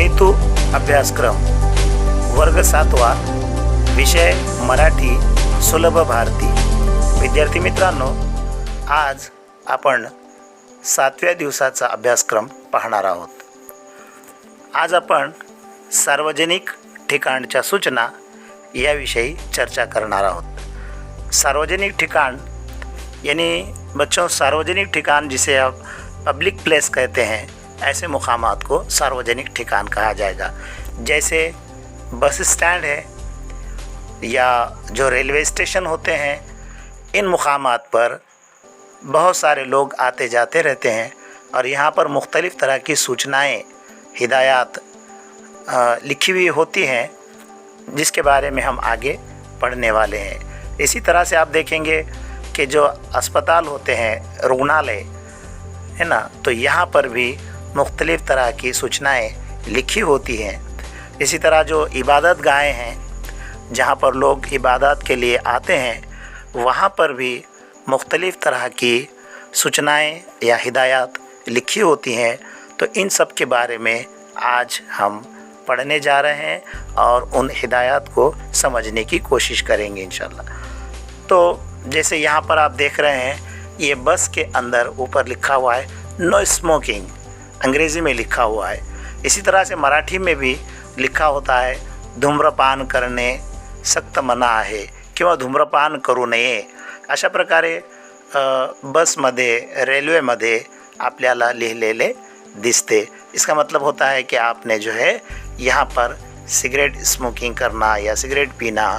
सेतु अभ्यासक्रम वर्ग 7वा विषय मराठी सुलभ भारती। विद्यार्थी मित्रांनो, आज आपण 7व्या दिवसाचा अभ्यासक्रम पाहणार आहोत। आज आपण सार्वजनिक ठिकाणच्या सूचना याविषयी चर्चा करणार आहोत। सार्वजनिक ठिकान यानी बच्चों, सार्वजनिक ठिकान जिसे आप पब्लिक प्लेस कहते हैं, ऐसे मुकामात को सार्वजनिक ठिकान कहा जाएगा। जैसे बस स्टैंड है या जो रेलवे स्टेशन होते हैं, इन मुकामात पर बहुत सारे लोग आते जाते रहते हैं और यहाँ पर मुख्तलिफ़ तरह की सूचनाएं, हिदायत लिखी हुई होती हैं, जिसके बारे में हम आगे पढ़ने वाले हैं। इसी तरह से आप देखेंगे कि जो अस्पताल होते हैं, रुग्णालय है ना, तो यहाँ पर भी मुख्तलिफ़ तरह की सूचनाएं लिखी होती हैं। इसी तरह जो इबादत गाहें हैं, जहाँ पर लोग इबादत के लिए आते हैं, वहाँ पर भी मुख्तलिफ़ तरह की सूचनाएं या हिदायत लिखी होती हैं। तो इन सब के बारे में आज हम पढ़ने जा रहे हैं और उन हिदायत को समझने की कोशिश करेंगे इंशाल्लाह। तो जैसे यहाँ पर आप देख रहे हैं, ये बस के अंदर ऊपर लिखा हुआ है नो स्मोकिंग, अंग्रेज़ी में लिखा हुआ है। इसी तरह से मराठी में भी लिखा होता है धूम्रपान करणे सक्त मना आहे किंवा धूम्रपान करू नये। अशा प्रकारे बसमध्ये, रेल्वेमध्ये आपल्याला लिहिलेले दिसते। इसका मतलब होता है कि आपने जो है यहाँ पर सिगरेट स्मोकिंग करना या सिगरेट पीना,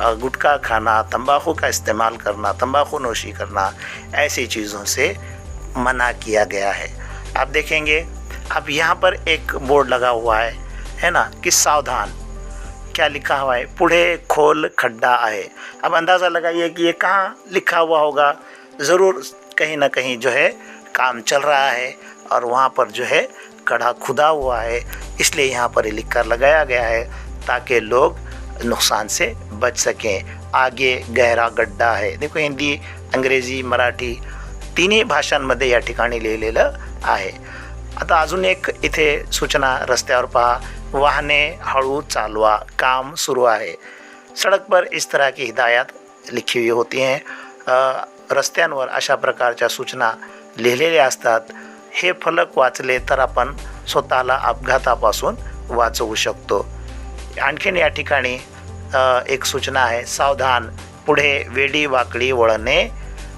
गुटखा खाना, तंबाकू का इस्तेमाल करना, तंबाकू नोशी करना, ऐसी चीज़ों से मना किया गया है। आप देखेंगे, अब यहाँ पर एक बोर्ड लगा हुआ है ना, कि सावधान। क्या लिखा हुआ है? पुढे खोल खड्डा है। अब अंदाज़ा लगाइए कि ये कहाँ लिखा हुआ होगा। ज़रूर कहीं ना कहीं जो है काम चल रहा है और वहाँ पर जो है गड्ढा खुदा हुआ है, इसलिए यहाँ पर लिख कर लगाया गया है ताकि लोग नुकसान से बच सकें। आगे गहरा गड्ढा है। देखो, हिंदी, अंग्रेजी, मराठी तिन्ही भाषांमध्ये या ठिकाणी लिहिलेलं आहे। आता अजून एक इथे सूचना रस्त्यावर पहा, वाहने हळू चालवा, काम सुरू आहे। सड़क पर इस तरह की हिदायत लिखी हुई होती हैं। रस्त्यांवर अशा प्रकारच्या सूचना लिहिलेल्या असतात। हे फलक वाचले तर आपण स्वतःला अपघातापासून वाचवू शकतो। आणखीन या ठिकाणी एक सूचना आहे, सावधान, पुढे वेडी वाकडी वळणे,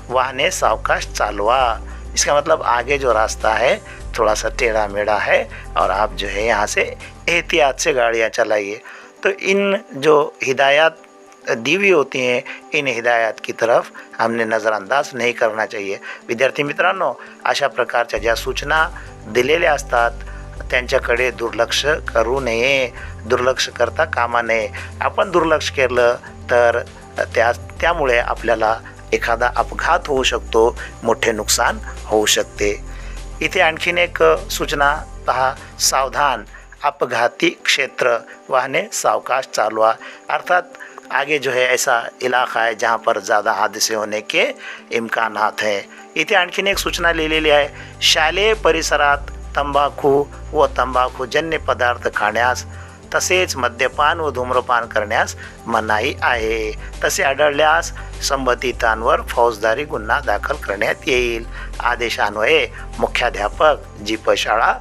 वाहने सावकाश चालवा। इसका मतलब आगे जो रास्ता है थोड़ा सा टेढ़ा मेढ़ा है और आप जो है यहाँ से एहतियात से गाड़ियाँ चलाइए। तो इन जो हिदायत दी हुई होती हैं, इन हिदायत की तरफ हमने नज़रअंदाज नहीं करना चाहिए। विद्यार्थी मित्रांनो, अशा प्रकारच्या ज्या सूचना दिलेल्या असतात त्यांच्याकडे दुर्लक्ष करू नये, दुर्लक्ष करता कामा नये। आपण दुर्लक्ष केलं तर त्यामुळे आपल्याला एखादा अपघात होऊ शकतो, मोठे नुकसान होऊ शकते। इथे आणखीन एक सूचना पहा, सावधान, अपघाती क्षेत्र, वाहने सावकाश चालवा। अर्थात आगे जो है ऐसा इलाका है जहाँ पर ज़्यादा हादसे होने के इम्कानात हैं। इथे आणखीन एक सूचना लिहिलेली आहे, शालेय परिसरात तंबाखू व तंबाखूजन्य पदार्थ खाण्यास तसेच मद्यपान व धूम्रपान करण्यास मनाई आहे। तसे आढळल्यास संबंधितांवर फौजदारी गुन्हा दाखल करण्यात येईल। आदेशान्वये मुख्याध्यापक, जीप शाळा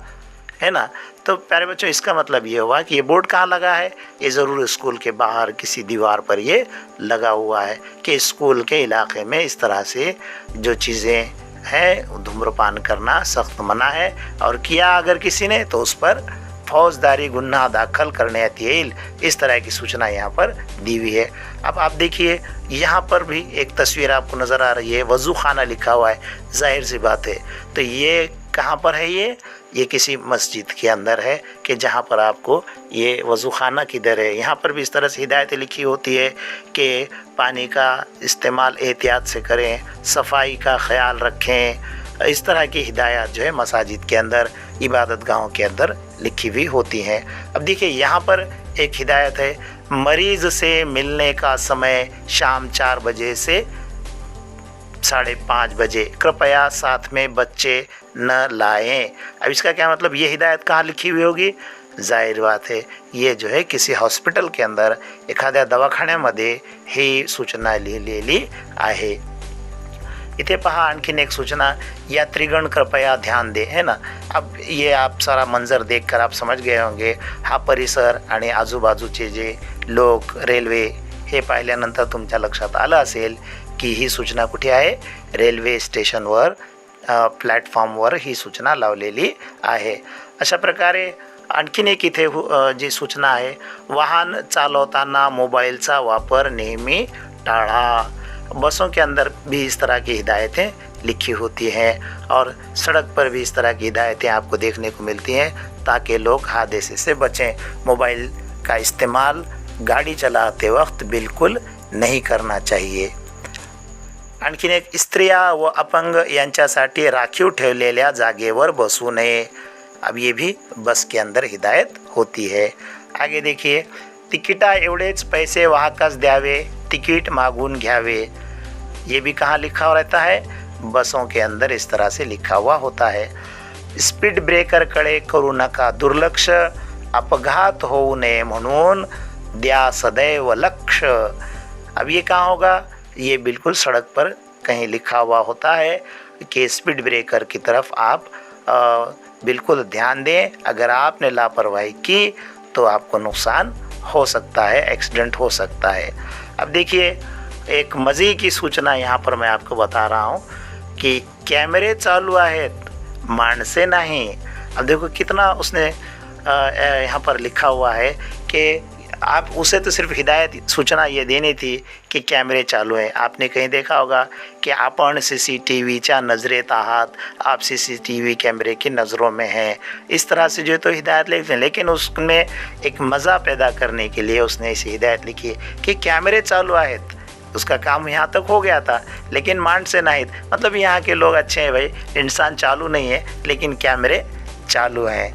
है ना। तो प्यारे बच्चों, इसका मतलब ये हुआ कि ये बोर्ड कहाँ लगा है? ये ज़रूर स्कूल के बाहर किसी दीवार पर ये लगा हुआ है कि स्कूल के इलाके में इस तरह से जो चीज़ें हैं, धूम्रपान करना सख्त मना है और किया अगर किसी ने तो उस पर फौजदारी गुन्हा दाखल करण्यात येईल। इस तरह की सूचना यहाँ पर दी हुई है। अब आप देखिए, यहाँ पर भी एक तस्वीर आपको नज़र आ रही है, वज़ू खाना लिखा हुआ है। जाहिर सी बात है, तो ये कहाँ पर है? ये किसी मस्जिद के अंदर है कि जहाँ पर आपको ये वज़ू खाना किधर है। यहाँ पर भी इस तरह से हिदायतें लिखी होती है कि पानी का इस्तेमाल एहतियात से करें, सफाई का ख्याल रखें। इस तरह की हिदायत जो है मसाजिद के अंदर, इबादत गाहों के अंदर लिखी हुई होती हैं। अब देखिए, यहाँ पर एक हिदायत है, मरीज़ से मिलने का समय शाम 4 बजे से 5:30 बजे, कृपया साथ में बच्चे न लाएं। अब इसका क्या मतलब, ये हिदायत कहाँ लिखी हुई होगी? जाहीर बात आहे ये जो आहे किसी हॉस्पिटल के अंदर एखाद्या दवाखान्यामध्ये ही सूचना लिहिलेली आहे। इथे पहा आणखीन एक सूचना, यात्रीगण कृपया ध्यान दे, है ना। अब ये आप सारा मंजर देखकर आप समझ गए होंगे, हा परिसर आणि आजूबाजूचे जे लोक, रेल्वे हे पाहिल्यानंतर तुमच्या लक्षात आलं असेल की ही सूचना कुठे आहे, रेल्वे स्टेशनवर प्लॅटफॉर्मवर ही सूचना लावलेली आहे। अशा प्रकारे आणखीन एक इथे जी सूचना आहे, वाहन चालवताना मोबाईलचा वापर नेहमी टाळा। बसों के अंदर भी इस तरह की हिदायतें लिखी होती हैं और सड़क पर भी इस तरह की हिदायतें आपको देखने को मिलती हैं ताकि लोग हादसे से बचें। मोबाइल का इस्तेमाल गाड़ी चलाते वक्त बिल्कुल नहीं करना चाहिए। आणखीन एक, स्त्रिया व अपंग यांच्यासाठी राखीव ठेवलेल्या जागेवर बसू नये। अब ये भी बस के अंदर हिदायत होती है। आगे देखिए, तिकिटा एवढेच पैसे वाहकास द्यावे, तिकीट मागून घ्यावे। ये भी कहाँ लिखा रहता है, बसों के अंदर इस तरह से लिखा हुआ होता है। स्पीड ब्रेकर कडे करू नका, दुर्लक्ष, अपघात होऊ नये म्हणून द्या सदैव लक्ष। अब ये कहाँ होगा, ये बिल्कुल सड़क पर कहीं लिखा हुआ होता है कि स्पीड ब्रेकर की तरफ आप बिल्कुल ध्यान दें। अगर आपने लापरवाही की तो आपको नुकसान हो सकता है, एक्सीडेंट हो सकता है। अब देखिए, एक मज़े की सूचना यहाँ पर मैं आपको बता रहा हूँ कि कैमरे चालू आहेत, माणसे नहीं। अब देखो कितना उसने यहाँ पर लिखा हुआ है कि आप उसे तो सिर्फ हिदायत सूचना ये देनी थी कि कैमरे चालू हैं। आपने कहीं देखा होगा कि आपण CCTVच्या नजरेत आहात, आप CCTV कैमरे की नज़रों में हैं, इस तरह से जो तो हिदायत लिखते हैं। लेकिन उसमें एक मज़ा पैदा करने के लिए उसने ऐसी हिदायत लिखी कि कैमरे चालू आहेत। उसका काम यहाँ तक हो गया था, लेकिन माणसे नाहीत, मतलब यहाँ के लोग अच्छे हैं भाई, इंसान चालू नहीं है लेकिन कैमरे चालू हैं।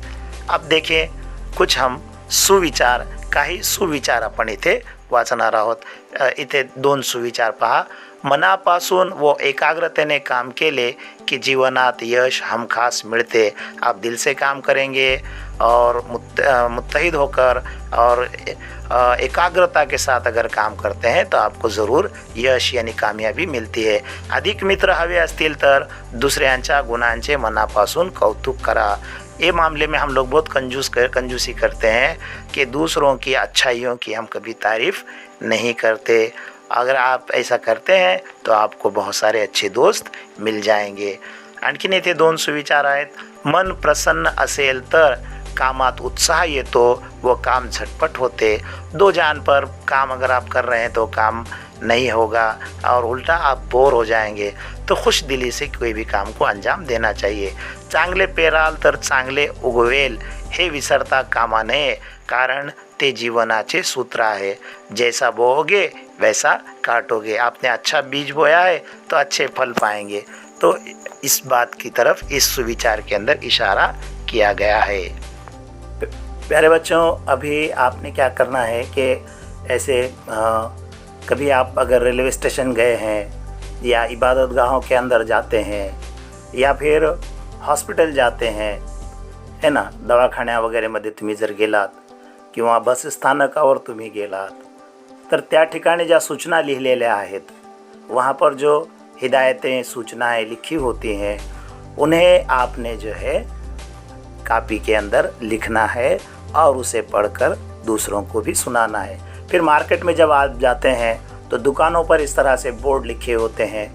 अब देखिए, कुछ हम सुविचार, काही सुविचार आपण इथे वाचणार आहोत। इथे 2 सुविचार पहा। मनापासून व एकाग्रतेने काम केले की जीवनात यश हमखास मिळते। आप दिल से काम करेंगे और मुत्तहिद होकर और एकाग्रता के साथ अगर काम करते हैं तो आपको ज़रूर यश यानी कामयाबी मिलती है। अधिक मित्र हवे असतील तर दुसऱ्यांच्या गुणांचे मनापासून कौतुक करा। ये मामले में हम लोग बहुत कंजूसी करते हैं कि दूसरों की अच्छाइयों की हम कभी तारीफ़ नहीं करते। अगर आप ऐसा करते हैं तो आपको बहुत सारे अच्छे दोस्त मिल जाएंगे। आणखीन इथे 2 सुविचार आहेत। मन प्रसन्न असेल तर कामात उत्साह येतो वो काम झटपट होते। 2 जान पर काम अगर आप कर रहे हैं तो काम नहीं होगा और उल्टा आप बोर हो जाएंगे। तो खुश दिली से कोई भी काम को अंजाम देना चाहिए। चांगले पेराल तर चांगले उगवेल हे विसरता कामा नये, कारण ते जीवनाचे सूत्र आहे। जैसा बोओगे वैसा काटोगे। आपने अच्छा बीज बोया है तो अच्छे फल पाएंगे। तो इस बात की तरफ इस सुविचार के अंदर इशारा किया गया है। प्यारे बच्चों, अभी आपने क्या करना है कि ऐसे कभी आप अगर रेलवे स्टेशन गए हैं या इबादत गाहों के अंदर जाते हैं या फिर हॉस्पिटल जाते हैं, है ना, दवाखान्या वगैरेमध्ये तुम्ही जर गेलात किंवा बस स्थानकावर तुम्ही गेलात तर त्या ठिकाणी ज्या सूचना लिहिलेल्या आहेत वहाँ पर जो हिदायतें सूचनाएं लिखी होती हैं उन्हें आपने जो है कापी के अंदर लिखना है और उसे पढ़कर दूसरों को भी सुनाना है। फिर मार्केट में जब आप जाते हैं तो दुकानों पर इस तरह से बोर्ड लिखे होते हैं,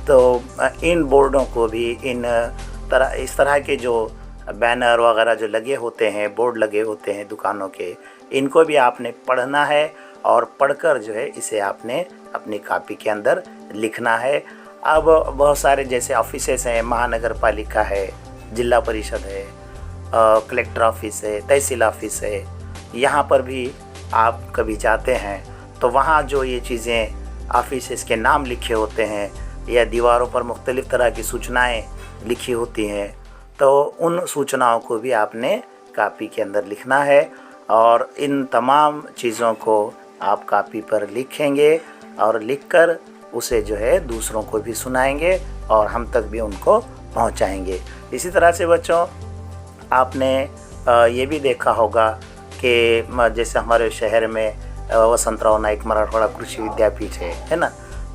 तो इन बोर्डों को भी इस तरह के जो बैनर वगैरह जो लगे होते हैं, बोर्ड लगे होते हैं दुकानों के, इनको भी आपने पढ़ना है और पढ़कर जो है इसे आपने अपनी कापी के अंदर लिखना है। अब बहुत सारे जैसे ऑफिसेस हैं, महानगर पालिका है, जिला परिषद है, कलेक्टर ऑफिस है, तहसील ऑफिस है, यहाँ पर भी आप कभी जाते हैं तो वहाँ जो ये चीज़ें ऑफिसेस के नाम लिखे होते हैं या दीवारों पर मुख्तलिफ़ तरह की सूचनाएं लिखी होती हैं, तो उन सूचनाओं को भी आपने कापी के अंदर लिखना है और इन तमाम चीज़ों को आप कापी पर लिखेंगे और लिखकर उसे जो है दूसरों को भी सुनाएंगे और हम तक भी उनको पहुंचाएंगे। इसी तरह से बच्चों, आपने ये भी देखा होगा कि जैसे हमारे शहर में वसंतराव नाईक मराठवाड़ा कृषि विद्यापीठ है ना।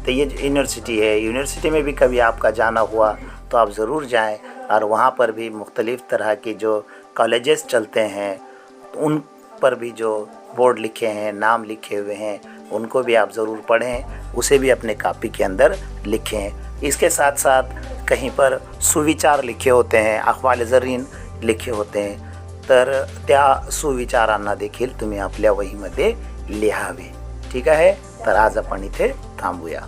तो ये यूनिवर्सिटी है, यूनिवर्सिटी में भी कभी आपका जाना हुआ तो आप ज़रूर जाएं, और वहाँ पर भी मुख्तलिफ़ तरह की जो कॉलेजेस चलते हैं उन पर भी जो बोर्ड लिखे हैं, नाम लिखे हुए हैं, उनको भी आप ज़रूर पढ़ें, उसे भी अपने कापी के अंदर लिखें। इसके साथ साथ कहीं पर सुविचार लिखे होते हैं, अहवाल जरीन लिखे होते हैं, तर त्या सुविचारांना देखील तुम्ही आपल्या वहीमध्ये लिहावे। ठीक आहे, तर आज आपण इथे थांबूया।